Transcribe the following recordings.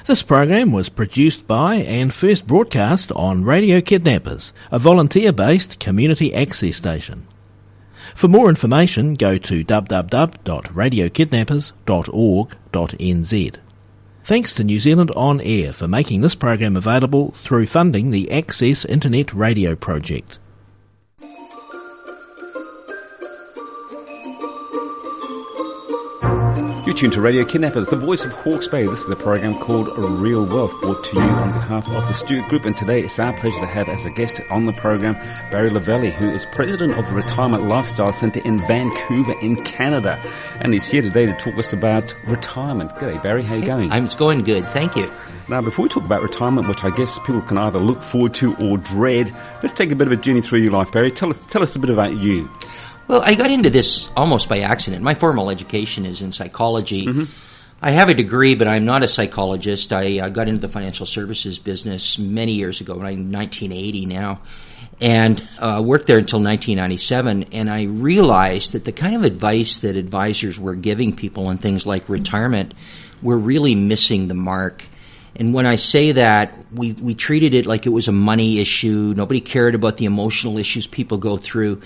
This program was produced by and first broadcast on Radio Kidnappers, a volunteer-based community access station. For more information, go to www.radiokidnappers.org.nz. Thanks to New Zealand On Air for making this program available through funding the Access Internet Radio project. You're tuned to Radio Kidnappers, the voice of Hawke's Bay. This is a program called Real Wealth, brought to you on behalf of the Stewart Group. And today it's our pleasure to have as a guest on the program Barry LaValley, who is president of the Retirement Lifestyle Centre in Vancouver in Canada. And he's here today to talk us about retirement. G'day, Barry. How are you going? It's going good. Thank you. Now, before we talk about retirement, which I guess people can either look forward to or dread, let's take a bit of a journey through your life, Barry. Tell us a bit about you. Well, I got into this almost by accident. My formal education is in psychology. Mm-hmm. I have a degree, but I'm not a psychologist. I got into the financial services business many years ago, 1980 now, and worked there until 1997. And I realized that the kind of advice that advisors were giving people on things like retirement were really missing the mark. And when I say that, we treated it like it was a money issue. Nobody cared about the emotional issues people go through.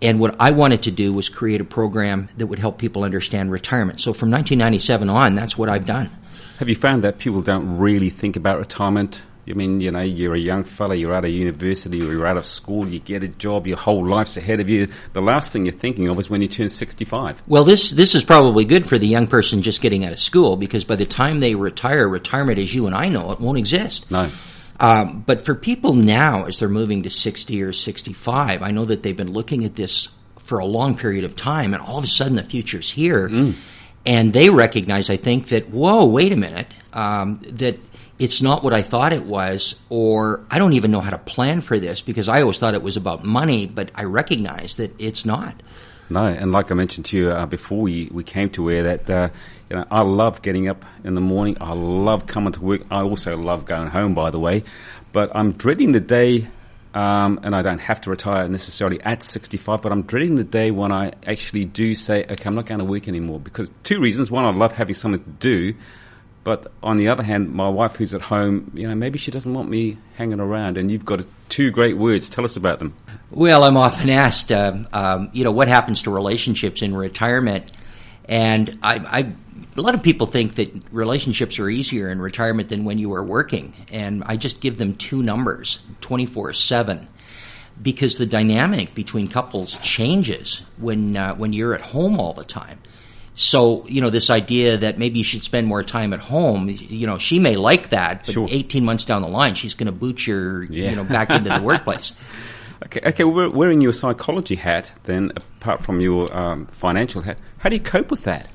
And what I wanted to do was create a program that would help people understand retirement. So from 1997 on, that's what I've done. Have you found that people don't really think about retirement? I mean, you know, you're a young fella, you're out of university, or you're out of school, you get a job, your whole life's ahead of you. The last thing you're thinking of is when you turn 65. Well, this is probably good for the young person just getting out of school, because by the time they retire, retirement as you and I know it won't exist. No. But for people now, as they're moving to 60 or 65, I know that they've been looking at this for a long period of time, and all of a sudden the future's here. And they recognize, I think, that, whoa, wait a minute, that it's not what I thought it was, or I don't even know how to plan for this, because I always thought it was about money, but I recognize that it's not. No, and like I mentioned to you before we came to where that, I love getting up in the morning. I love coming to work. I also love going home, by the way. But I'm dreading the day, and I don't have to retire necessarily at 65, but I'm dreading the day when I actually do say, okay, I'm not going to work anymore. Because two reasons. One, I love having something to do. But on the other hand, my wife who's at home, maybe she doesn't want me hanging around. And you've got two great words. Tell us about them. Well, I'm often asked, what happens to relationships in retirement? And a lot of people think that relationships are easier in retirement than when you are working. And I just give them two numbers, 24/7. Because the dynamic between couples changes when you're at home all the time. So, this idea that maybe you should spend more time at home, she may like that, but sure. 18 months down the line, she's going to boot your, back into the workplace. Okay. Wearing your psychology hat, then, apart from your financial hat, how do you cope with that?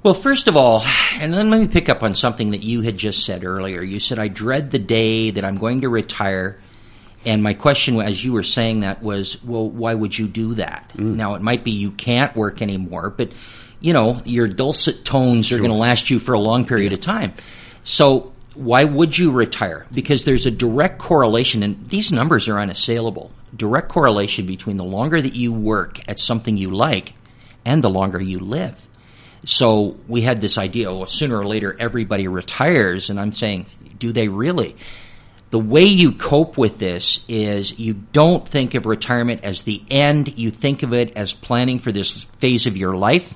Well, first of all, and then let me pick up on something that you had just said earlier. You said, I dread the day that I'm going to retire. And my question, as you were saying that, was, well, why would you do that? Now, it might be you can't work anymore, but, your dulcet tones are going to last you for a long period of time. So why would you retire? Because there's a direct correlation, and these numbers are unassailable, direct correlation between the longer that you work at something you like and the longer you live. So we had this idea, well, sooner or later everybody retires, and I'm saying, do they really? The way you cope with this is you don't think of retirement as the end. You think of it as planning for this phase of your life.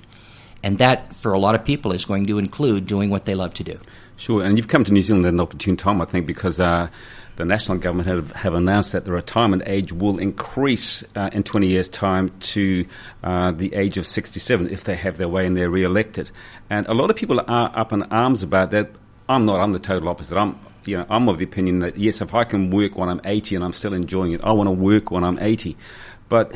And that, for a lot of people, is going to include doing what they love to do. Sure. And you've come to New Zealand at an opportune time, I think, because the national government have announced that the retirement age will increase in 20 years' time to the age of 67 if they have their way and they're re-elected. And a lot of people are up in arms about that. I'm not. I'm the total opposite. I'm of the opinion that, yes, if I can work when I'm 80 and I'm still enjoying it, I want to work when I'm 80. But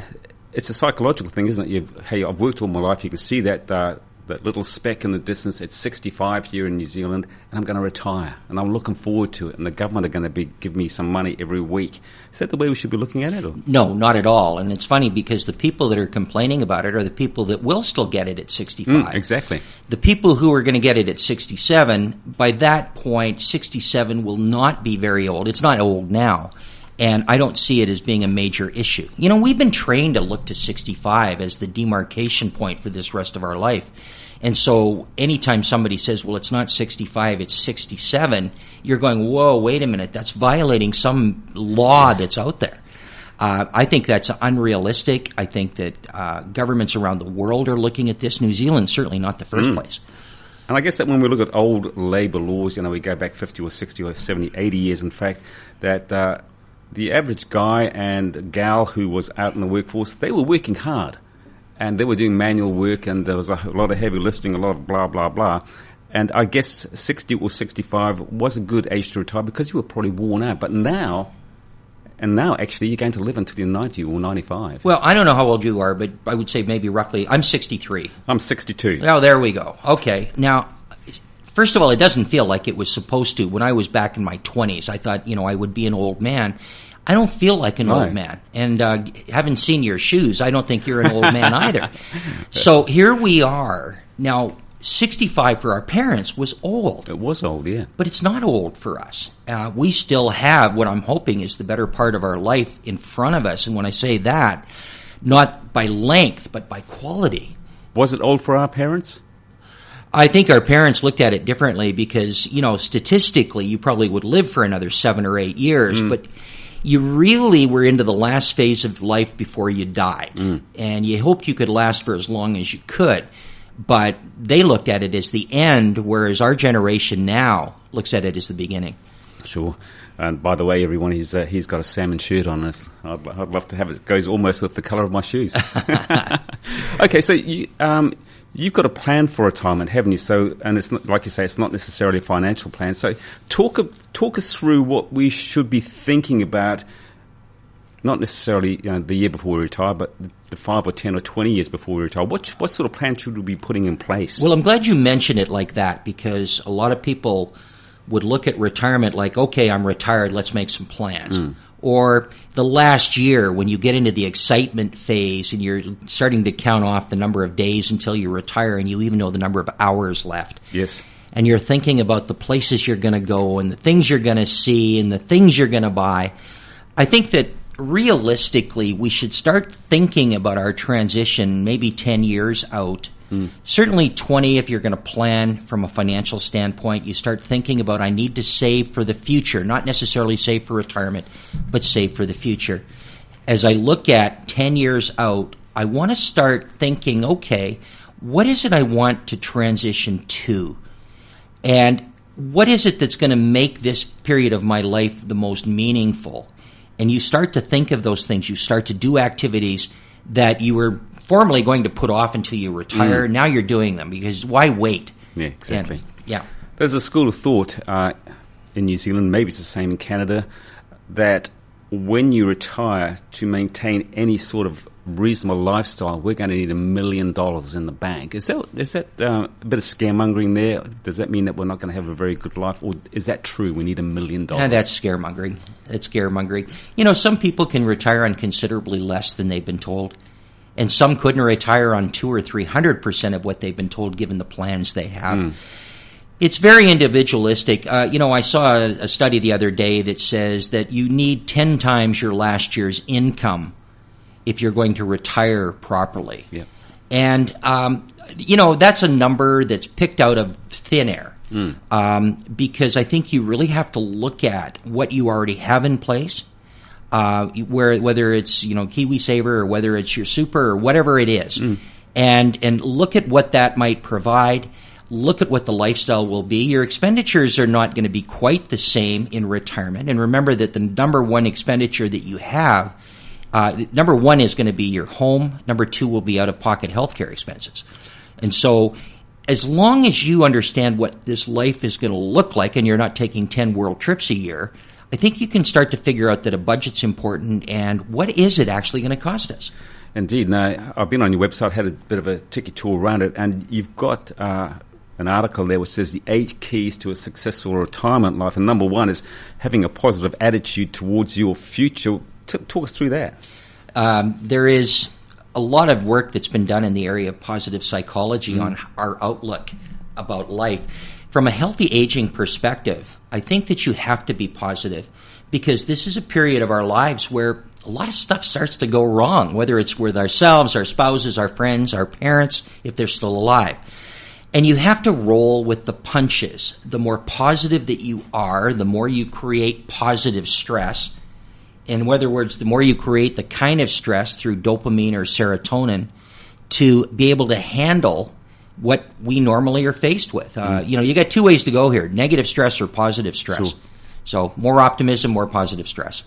it's a psychological thing, isn't it? Hey, I've worked all my life. You can see that little speck in the distance. It's 65 here in New Zealand, and I'm going to retire. And I'm looking forward to it. And the government are going to give me some money every week. Is that the way we should be looking at it? Or? No, not at all. And it's funny because the people that are complaining about it are the people that will still get it at 65. Exactly. The people who are going to get it at 67, by that point, 67 will not be very old. It's not old now. And I don't see it as being a major issue. We've been trained to look to 65 as the demarcation point for this rest of our life. And so anytime somebody says, well, it's not 65, it's 67, you're going, whoa, wait a minute, that's violating some law that's out there. I think that's unrealistic. I think that governments around the world are looking at this. New Zealand's certainly not the first place. And I guess that when we look at old labour laws, we go back 50 or 60 or 70, 80 years, in fact, that the average guy and gal who was out in the workforce, they were working hard. And they were doing manual work, and there was a lot of heavy lifting, a lot of blah, blah, blah. And I guess 60 or 65 was a good age to retire because you were probably worn out. But now, actually, you're going to live until you're 90 or 95. Well, I don't know how old you are, but I would say maybe roughly, I'm 63. I'm 62. Oh, there we go. Okay. Now, first of all, it doesn't feel like it was supposed to. When I was back in my 20s, I thought, I would be an old man. I don't feel like an old man. And haven't seen your shoes. I don't think you're an old man either. So here we are. Now, 65 for our parents was old. It was old, yeah. But it's not old for us. We still have what I'm hoping is the better part of our life in front of us. And when I say that, not by length, but by quality. Was it old for our parents? I think our parents looked at it differently because, statistically, you probably would live for another 7 or 8 years, but you really were into the last phase of life before you died. And you hoped you could last for as long as you could. But they looked at it as the end, whereas our generation now looks at it as the beginning. Sure. And by the way, everyone, he's got a salmon shirt on this. I'd love to have it. It goes almost with the colour of my shoes. Okay, so you've got a plan for retirement, haven't you? So, and it's not, like you say, it's not necessarily a financial plan. So, talk us through what we should be thinking about. Not necessarily the year before we retire, but the 5 or 10 or 20 years before we retire. What sort of plan should we be putting in place? Well, I'm glad you mentioned it like that because a lot of people would look at retirement like, okay, I'm retired, let's make some plans. Or the last year when you get into the excitement phase and you're starting to count off the number of days until you retire and you even know the number of hours left. Yes. And you're thinking about the places you're going to go and the things you're going to see and the things you're going to buy. I think that realistically, we should start thinking about our transition maybe 10 years out. Certainly 20 if you're going to plan from a financial standpoint. You start thinking about, I need to save for the future, not necessarily save for retirement, but save for the future. As I look at 10 years out, I want to start thinking, okay, what is it I want to transition to? And what is it that's going to make this period of my life the most meaningful? And you start to think of those things. You start to do activities that you were formerly going to put off until you retire. Now you're doing them because why wait? Yeah, exactly. And, there's a school of thought in New Zealand, maybe it's the same in Canada, that when you retire, to maintain any sort of reasonable lifestyle, we're going to need $1 million in the bank. Is that a bit of scaremongering there? Does that mean that we're not going to have a very good life, or is that true? We need $1 million. That's scaremongering. That's scaremongering. Some people can retire on considerably less than they've been told, and some couldn't retire on 200 or 300% of what they've been told, given the plans they have. It's very individualistic. I saw a study the other day that says that you need 10 times your last year's income if you're going to retire properly. Yeah. And, that's a number that's picked out of thin air. Because I think you really have to look at what you already have in place, whether it's, KiwiSaver or whether it's your super or whatever it is, and look at what that might provide. Look at what the lifestyle will be. Your expenditures are not going to be quite the same in retirement. And remember that the number one expenditure that you have, number one is going to be your home. Number two will be out-of-pocket healthcare expenses. And so as long as you understand what this life is going to look like and you're not taking 10 world trips a year, I think you can start to figure out that a budget's important and what is it actually going to cost us. Indeed. Now, I've been on your website, had a bit of a tiki tour around it, and you've got an article there which says the 8 keys to a successful retirement life. And number one is having a positive attitude towards your future. Talk us through that. There is a lot of work that's been done in the area of positive psychology on our outlook about life. From a healthy aging perspective, I think that you have to be positive because this is a period of our lives where a lot of stuff starts to go wrong, whether it's with ourselves, our spouses, our friends, our parents, if they're still alive. And you have to roll with the punches. The more positive that you are, the more you create positive stress. In other words, the more you create the kind of stress through dopamine or serotonin to be able to handle what we normally are faced with. You got two ways to go here, negative stress or positive stress. Sure. So more optimism, more positive stress.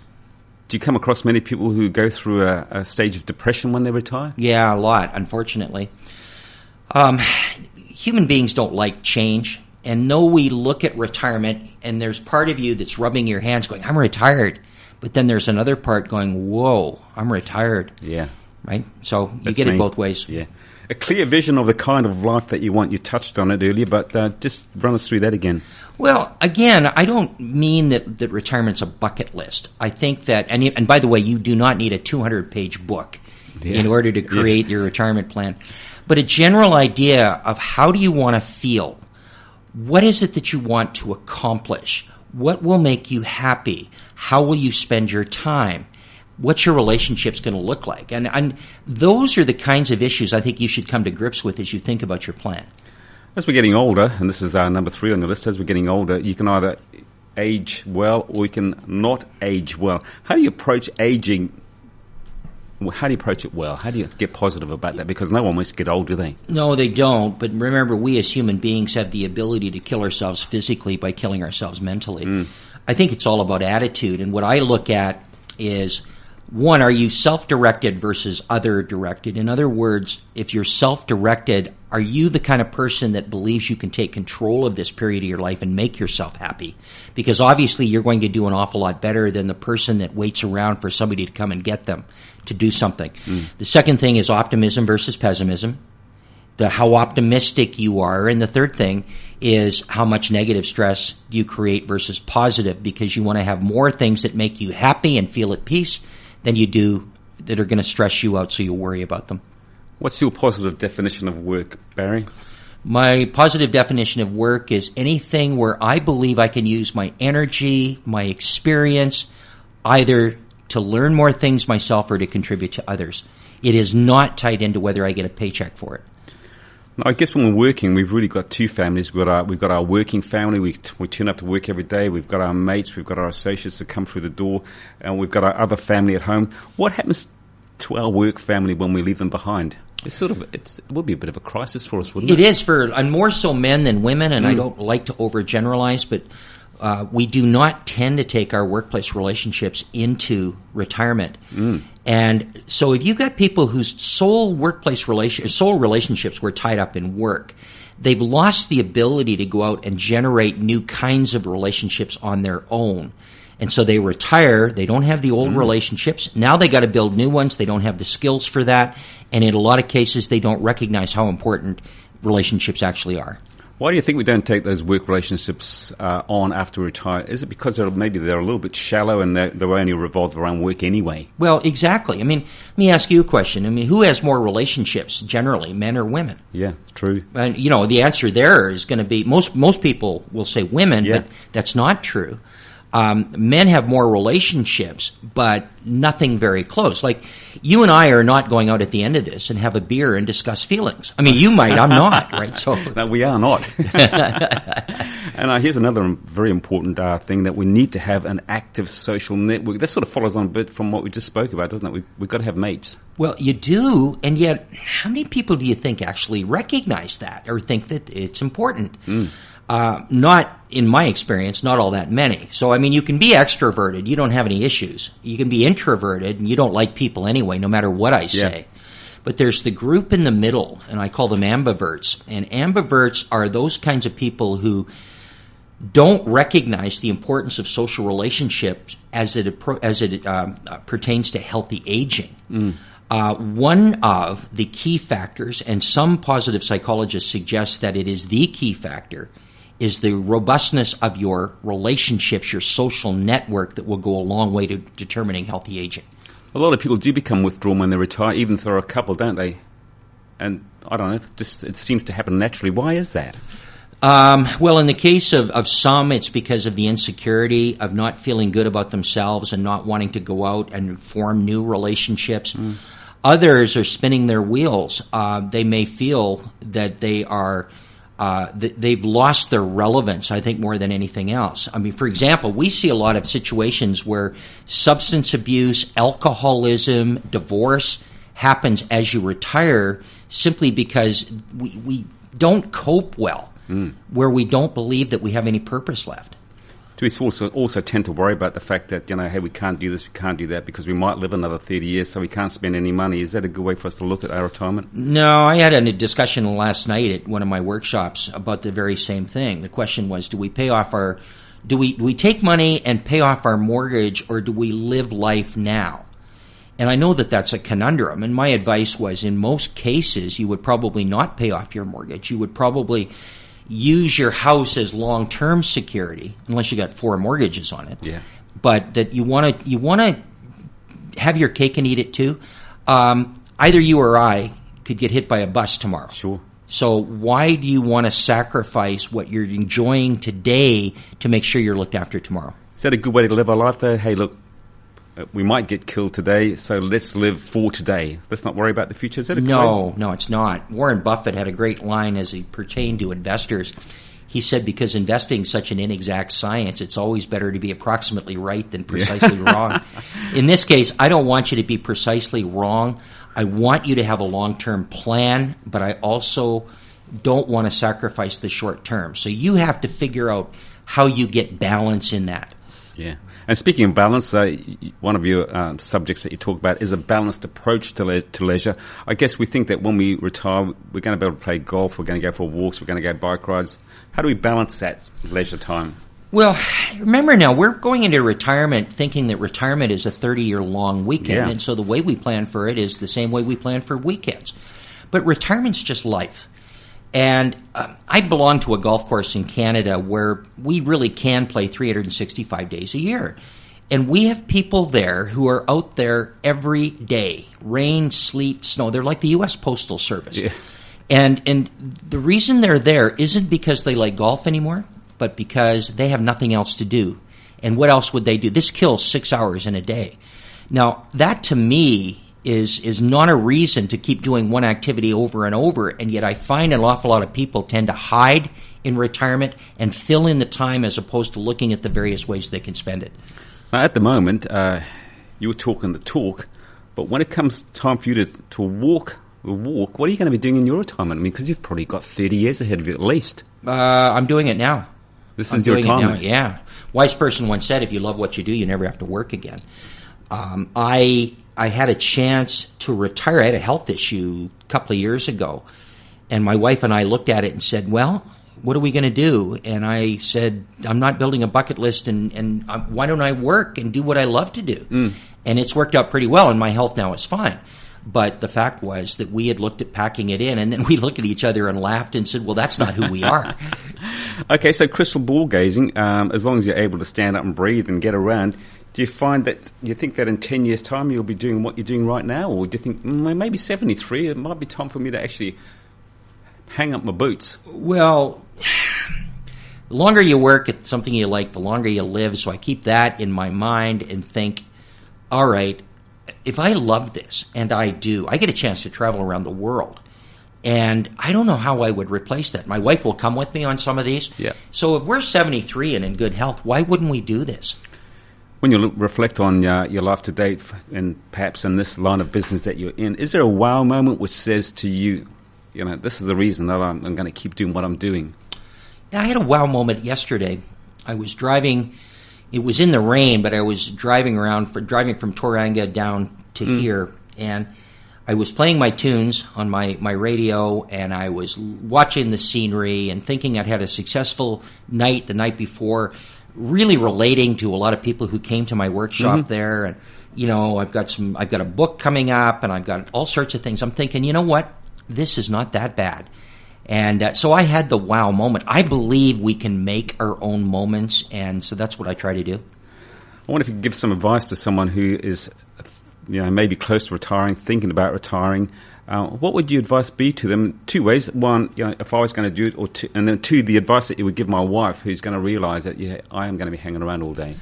Do you come across many people who go through a stage of depression when they retire? Yeah, a lot, unfortunately. Human beings don't like change. And though we look at retirement, and there's part of you that's rubbing your hands going, I'm retired. But then there's another part going, whoa, I'm retired. Yeah. Right? So you That's get me. it both ways. Yeah. A clear vision of the kind of life that you want. You touched on it earlier, but just run us through that again. Well, again, I don't mean that retirement's a bucket list. I think that, and by the way, you do not need a 200-page book in order to create your retirement plan. But a general idea of how do you want to feel? What is it that you want to accomplish? What will make you happy? How will you spend your time? What's your relationship's going to look like? And those are the kinds of issues I think you should come to grips with as you think about your plan. As we're getting older, and this is number 3 on the list, as we're getting older, you can either age well or you can not age well. How do you approach aging? How do you approach it well? How do you get positive about that? Because no one wants to get old, do they? No, they don't. But remember, we as human beings have the ability to kill ourselves physically by killing ourselves mentally. I think it's all about attitude. And what I look at is, one, are you self-directed versus other-directed? In other words, if you're self-directed, are you the kind of person that believes you can take control of this period of your life and make yourself happy? Because obviously you're going to do an awful lot better than the person that waits around for somebody to come and get them to do something. The second thing is optimism versus pessimism. How optimistic you are. And the third thing is how much negative stress do you create versus positive, because you want to have more things that make you happy and feel at peace than you do that are going to stress you out so you worry about them. What's your positive definition of work, Barry? My positive definition of work is anything where I believe I can use my energy, my experience, either to learn more things myself or to contribute to others. It is not tied into whether I get a paycheck for it. Now, I guess when we're working, we've really got two families. We've got our working family. We turn up to work every day. We've got our mates. We've got our associates that come through the door. And we've got our other family at home. What happens to our work family when we leave them behind? It would be a bit of a crisis for us, wouldn't it? It is and more so men than women, and I don't like to overgeneralize, but we do not tend to take our workplace relationships into retirement. And so if you've got people whose sole relationships were tied up in work, they've lost the ability to go out and generate new kinds of relationships on their own. And so they retire, they don't have the old relationships. Now they got to build new ones. They don't have the skills for that. And in a lot of cases, they don't recognize how important relationships actually are. Why do you think we don't take those work relationships on after we retire? Is it because maybe they're a little bit shallow and they're only revolved around work anyway? Well, exactly. I mean, let me ask you a question. I mean, who has more relationships generally, men or women? Yeah, it's true. And, the answer there is going to be, most people will say women, but that's not true. Men have more relationships, but nothing very close. Like, you and I are not going out at the end of this and have a beer and discuss feelings. I mean, you might, I'm not, right? So no, we are not. And here's another very important thing, that we need to have an active social network. That sort of follows on a bit from what we just spoke about, doesn't it? We've got to have mates. Well, you do, and yet, how many people do you think actually recognize that or think that it's important? Not, in my experience, not all that many. So, I mean, you can be extroverted. You don't have any issues. You can be introverted, and you don't like people anyway, no matter what I say. But there's the group in the middle, and I call them ambiverts. And ambiverts are those kinds of people who don't recognize the importance of social relationships as it pertains to healthy aging. One of the key factors, and some positive psychologists suggest that it is the key factor, is the robustness of your relationships, your social network, that will go a long way to determining healthy aging. A lot of people do become withdrawn when they retire, even if they're a couple, don't they? And I don't know, it seems to happen naturally. Why is that? Well, in the case of some, it's because of the insecurity of not feeling good about themselves and not wanting to go out and form new relationships. Others are spinning their wheels. They may feel that they are they've lost their relevance, I think, more than anything else. I mean, for example, we see a lot of situations where substance abuse, alcoholism, divorce happens as you retire simply because we don't cope well, where we don't believe that we have any purpose left. Do we also tend to worry about the fact that, hey, we can't do this, we can't do that, because we might live another 30 years, so we can't spend any money? Is that a good way for us to look at our retirement? No, I had a discussion last night at one of my workshops about the very same thing. The question was, do we take money and pay off our mortgage, or do we live life now? And I know that that's a conundrum, and my advice was, in most cases, you would probably not pay off your mortgage. You would probably use your house as long-term security, unless you got 4 mortgages on it. Yeah. But that you want to have your cake and eat it too. Either you or I could get hit by a bus tomorrow. Sure. So why do you want to sacrifice what you're enjoying today to make sure you're looked after tomorrow? Is that a good way to live our life, though? Hey, look, we might get killed today, so let's live for today. Let's not worry about the future. Is that a good way? No, it's not. Warren Buffett had a great line as it pertained to investors. He said, because investing is such an inexact science, it's always better to be approximately right than precisely wrong. In this case, I don't want you to be precisely wrong. I want you to have a long-term plan, but I also don't want to sacrifice the short term. So you have to figure out how you get balance in that. Yeah. And speaking of balance, one of your subjects that you talk about is a balanced approach to leisure. I guess we think that when we retire, we're going to be able to play golf, we're going to go for walks, we're going to go bike rides. How do we balance that leisure time? Well, remember now, we're going into retirement thinking that retirement is a 30-year-long weekend, Yeah. and so the way we plan for it is the same way we plan for weekends. But retirement's just life. And I belong to a golf course in Canada where we really can play 365 days a year. And we have people there who are out there every day, rain, sleet, snow. They're like the U.S. Postal Service. Yeah. And the reason they're there isn't because they like golf anymore, but because they have nothing else to do. And what else would they do? This kills 6 hours in a day. Now, that to me is not a reason to keep doing one activity over and over, and yet I find an awful lot of people tend to hide in retirement and fill in the time as opposed to looking at the various ways they can spend it. Now, at the moment, you're talking the talk, but when it comes time for you to walk the walk, what are you going to be doing in your retirement? I mean, because you've probably got 30 years ahead of you at least. I'm doing it now. This is your retirement? Yeah. Wise person once said, if you love what you do, you never have to work again. I had a chance to retire. I had a health issue a couple of years ago, and my wife and I looked at it and said, well, what are we going to do? And I said, I'm not building a bucket list, and why don't I work and do what I love to do? And it's worked out pretty well, and my health now is fine. But the fact was that we had looked at packing it in, and then we looked at each other and laughed and said, well, that's not who we are. Okay, so crystal ball gazing, as long as you're able to stand up and breathe and get around, do you find that you think that in 10 years' time you'll be doing what you're doing right now? Or do you think, maybe 73, it might be time for me to actually hang up my boots? Well, the longer you work at something you like, the longer you live. So I keep that in my mind and think, all right, if I love this, and I do, I get a chance to travel around the world. And I don't know how I would replace that. My wife will come with me on some of these. Yeah. So if we're 73 and in good health, why wouldn't we do this? When you reflect on your life to date and perhaps in this line of business that you're in, is there a wow moment which says to you, this is the reason that I'm going to keep doing what I'm doing? Yeah, I had a wow moment yesterday. I was driving. It was in the rain, but I was driving from Tauranga down to here, and I was playing my tunes on my radio, and I was watching the scenery and thinking I'd had a successful night the night before, really relating to a lot of people who came to my workshop there. And, I've got a book coming up, and I've got all sorts of things. I'm thinking, you know what? This is not that bad. And so I had the wow moment. I believe we can make our own moments, and so that's what I try to do. I wonder if you could give some advice to someone who is, maybe close to retiring, thinking about retiring. What would your advice be to them? 2 ways. One, if I was going to do it, or two, and then 2, the advice that you would give my wife, who's going to realize that, I am going to be hanging around all day.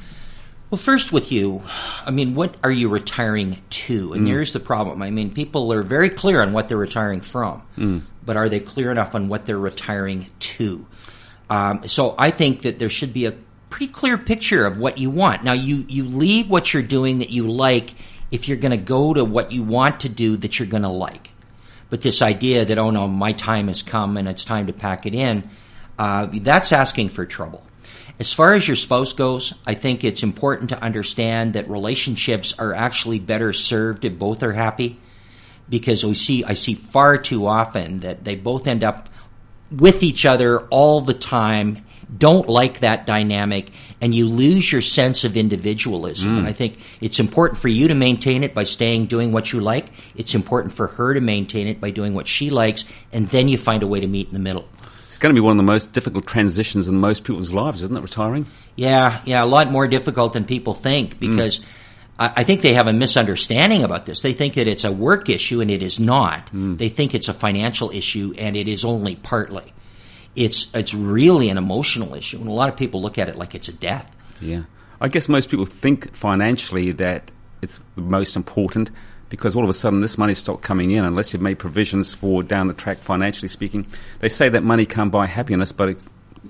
Well, first with you, I mean, what are you retiring to? And here's the problem. I mean, people are very clear on what they're retiring from, but are they clear enough on what they're retiring to? So I think that there should be a pretty clear picture of what you want. Now, you leave what you're doing that you like if you're going to go to what you want to do that you're going to like. But this idea that, oh no, my time has come and it's time to pack it in, that's asking for trouble. As far as your spouse goes, I think it's important to understand that relationships are actually better served if both are happy, because I see far too often that they both end up with each other all the time, don't like that dynamic, and you lose your sense of individualism. And I think it's important for you to maintain it by doing what you like. It's important for her to maintain it by doing what she likes, and then you find a way to meet in the middle. It's going to be one of the most difficult transitions in most people's lives, isn't it, retiring? Yeah, a lot more difficult than people think, because I think they have a misunderstanding about this. They think that it's a work issue, and it is not. They think it's a financial issue, and it is only partly. It's really an emotional issue, and a lot of people look at it like it's a death. Yeah. I guess most people think financially that it's the most important, because all of a sudden this money stopped coming in unless you've made provisions for down the track, financially speaking. They say that money can't buy happiness, but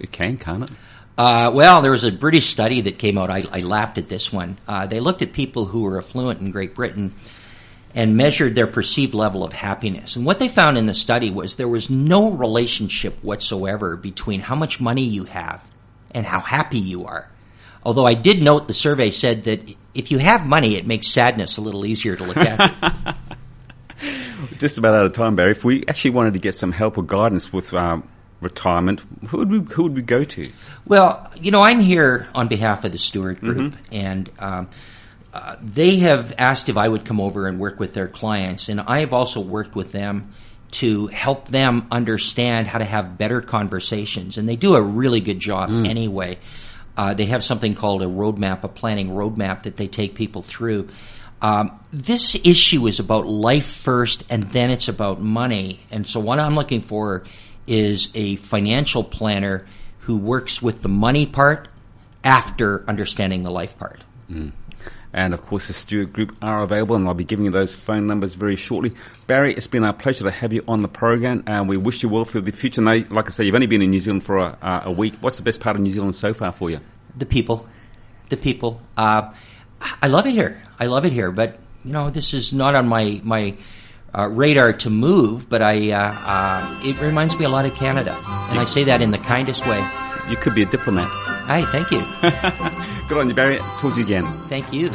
it can, can't it? Well, there was a British study that came out. I laughed at this one. They looked at people who were affluent in Great Britain and measured their perceived level of happiness. And what they found in the study was there was no relationship whatsoever between how much money you have and how happy you are. Although I did note the survey said that if you have money, it makes sadness a little easier to look at. Just about out of time, Barry. If we actually wanted to get some help or guidance with retirement, who would we go to? Well, I'm here on behalf of the Stewart Group, and they have asked if I would come over and work with their clients, and I have also worked with them to help them understand how to have better conversations, and they do a really good job anyway. They have something called a planning roadmap that they take people through. This issue is about life first, and then it's about money. And so what I'm looking for is a financial planner who works with the money part after understanding the life part. And, of course, the Stewart Group are available, and I'll be giving you those phone numbers very shortly. Barry, it's been a pleasure to have you on the program, and we wish you well for the future. Now, like I say, you've only been in New Zealand for a week. What's the best part of New Zealand so far for you? The people. I love it here. But, this is not on my radar to move, but it reminds me a lot of Canada. And I say that in the kindest way. You could be a diplomat. Hi, thank you. Good on you, Barry. Talk to you again. Thank you.